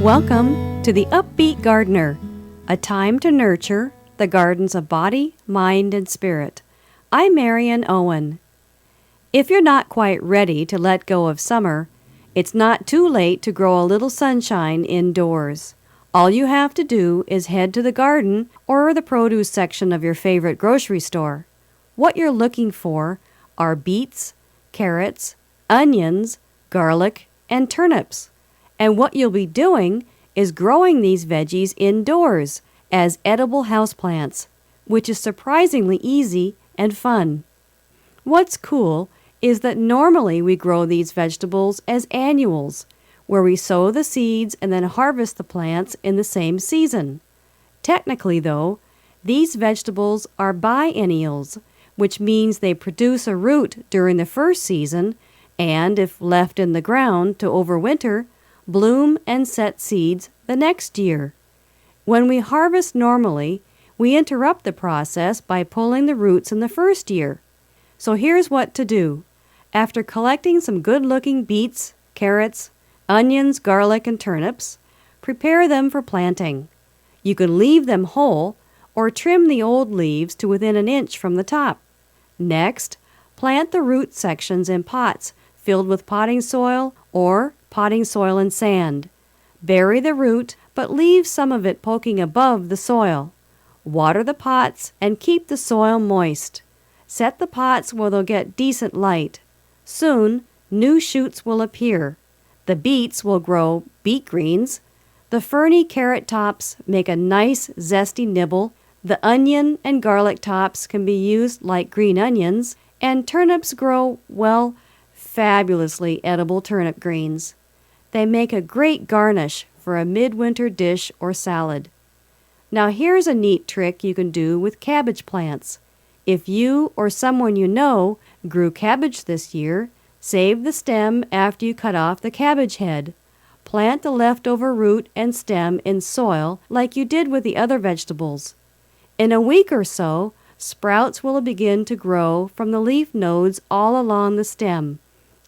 Welcome to the UpBeet Gardener, a time to nurture the gardens of body, mind, and spirit. I'm Marion Owen. If you're not quite ready to let go of summer, it's not too late to grow a little sunshine indoors. All you have to do is head to the garden or the produce section of your favorite grocery store. What you're looking for are beets, carrots, onions, garlic, and turnips. And what you'll be doing is growing these veggies indoors as edible houseplants, which is surprisingly easy and fun. What's cool is that normally we grow these vegetables as annuals, where we sow the seeds and then harvest the plants in the same season. Technically, though, these vegetables are biennials, which means they produce a root during the first season and, if left in the ground to overwinter, bloom and set seeds the next year. When we harvest normally, we interrupt the process by pulling the roots in the first year. So here's what to do. After collecting some good-looking beets, carrots, onions, garlic, and turnips, prepare them for planting. You can leave them whole or trim the old leaves to within an inch from the top. Next, plant the root sections in pots filled with potting soil or potting soil and sand. Bury the root, but leave some of it poking above the soil. Water the pots and keep the soil moist. Set the pots where they'll get decent light. Soon, new shoots will appear. The beets will grow beet greens. The ferny carrot tops make a nice, zesty nibble. The onion and garlic tops can be used like green onions. And turnips grow, well, fabulously edible turnip greens. They make a great garnish for a midwinter dish or salad. Now here's a neat trick you can do with cabbage plants. If you or someone you know grew cabbage this year, save the stem after you cut off the cabbage head. Plant the leftover root and stem in soil like you did with the other vegetables. In a week or so, sprouts will begin to grow from the leaf nodes all along the stem.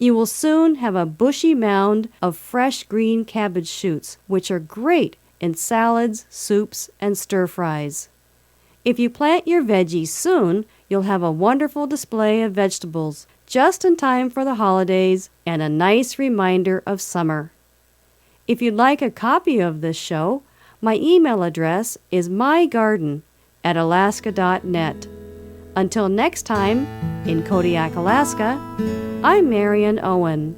You will soon have a bushy mound of fresh green cabbage shoots, which are great in salads, soups, and stir-fries. If you plant your veggies soon, you'll have a wonderful display of vegetables, just in time for the holidays and a nice reminder of summer. If you'd like a copy of this show, my email address is mygarden@alaska.net. Until next time, in Kodiak, Alaska, I'm Marion Owen.